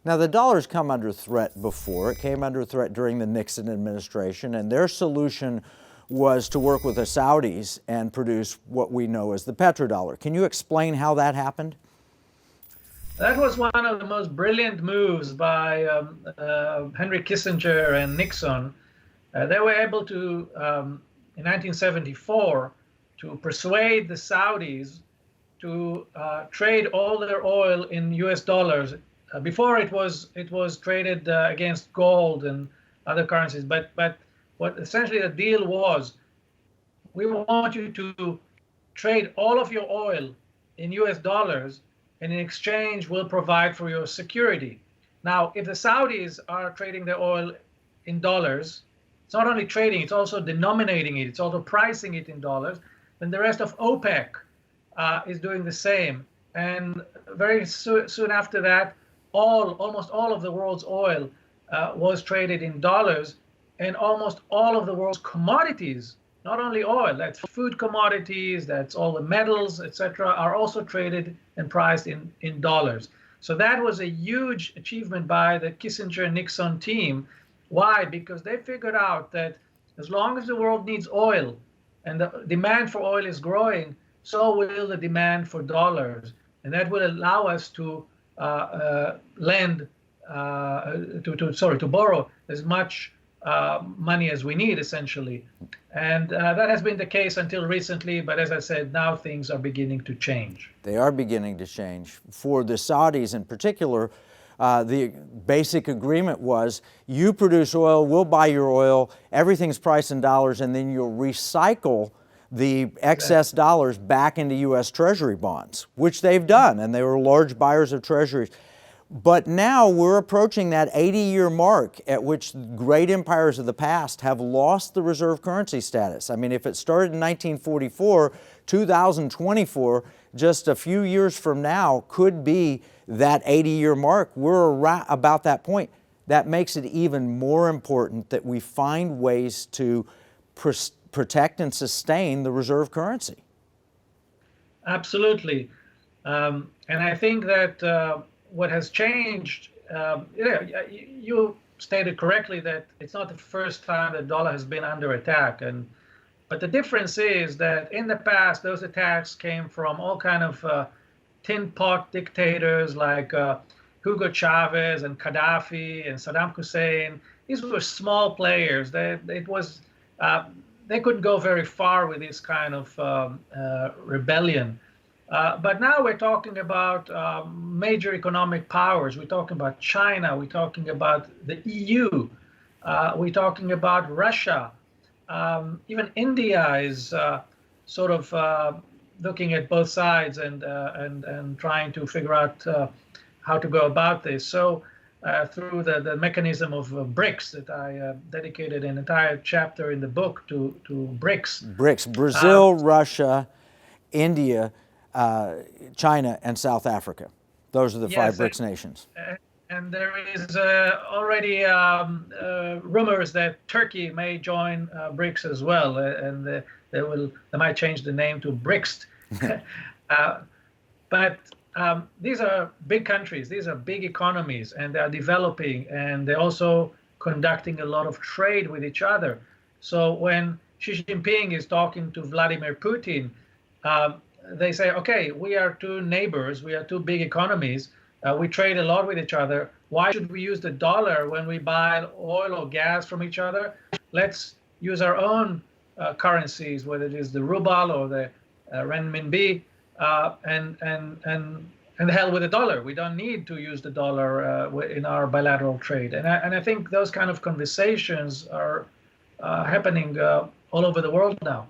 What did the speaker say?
Now, the dollar's come under threat before. It came under threat during the Nixon administration, and their solution was to work with the Saudis and produce what we know as the petrodollar. Can you explain how that happened? That was one of the most brilliant moves by Henry Kissinger and Nixon. They were able to, in 1974, to persuade the Saudis to trade all their oil in U.S. dollars. Before it was traded against gold and other currencies. But what essentially the deal was, we want you to trade all of your oil in U.S. dollars, and in exchange, we'll provide for your security. Now, if the Saudis are trading their oil in dollars, it's not only trading, it's also denominating it, it's also pricing it in dollars, then the rest of OPEC is doing the same. And very soon after that, almost all of the world's oil was traded in dollars, and almost all of the world's commodities, not only oil, that's food commodities, that's all the metals, etc., are also traded and priced in dollars. So that was a huge achievement by the Kissinger-Nixon team. Why? Because they figured out that as long as the world needs oil and the demand for oil is growing, so will the demand for dollars. And that will allow us to to borrow as much money as we need, essentially. And that has been the case until recently, but as I said, now things are beginning to change. They are beginning to change. For the Saudis in particular, the basic agreement was, you produce oil, we'll buy your oil, everything's priced in dollars, and then you'll recycle the excess dollars back into U.S. Treasury bonds, which they've done, and they were large buyers of treasuries. But now we're approaching that 80-year mark at which great empires of the past have lost the reserve currency status. I mean, if it started in 1944, 2024, just a few years from now, could be that 80-year mark. We're about that point. That makes it even more important that we find ways to protect and sustain the reserve currency. Absolutely. And I think that what has changed, you stated correctly that it's not the first time the dollar has been under attack. But the difference is that in the past, those attacks came from all kind of tin pot dictators like Hugo Chavez and Gaddafi and Saddam Hussein. These were small players. They couldn't go very far with this kind of rebellion. But now we're talking about major economic powers. We're talking about China. We're talking about the EU. We're talking about Russia. Even India is sort of looking at both sides and trying to figure out how to go about this. So through the mechanism of BRICS, that I dedicated an entire chapter in the book to BRICS. BRICS, Brazil, Russia, India, China, and South Africa. Those are the five BRICS nations. And there is already rumors that Turkey may join BRICS as well, and they might change the name to BRICS. But these are big countries, these are big economies, and they are developing, and they're also conducting a lot of trade with each other. So when Xi Jinping is talking to Vladimir Putin, they say, okay, we are two neighbors, we are two big economies, we trade a lot with each other. Why should we use the dollar when we buy oil or gas from each other? Let's use our own currencies, whether it is the ruble or the renminbi, and the hell with the dollar. We don't need to use the dollar in our bilateral trade. And I think those kind of conversations are happening all over the world now.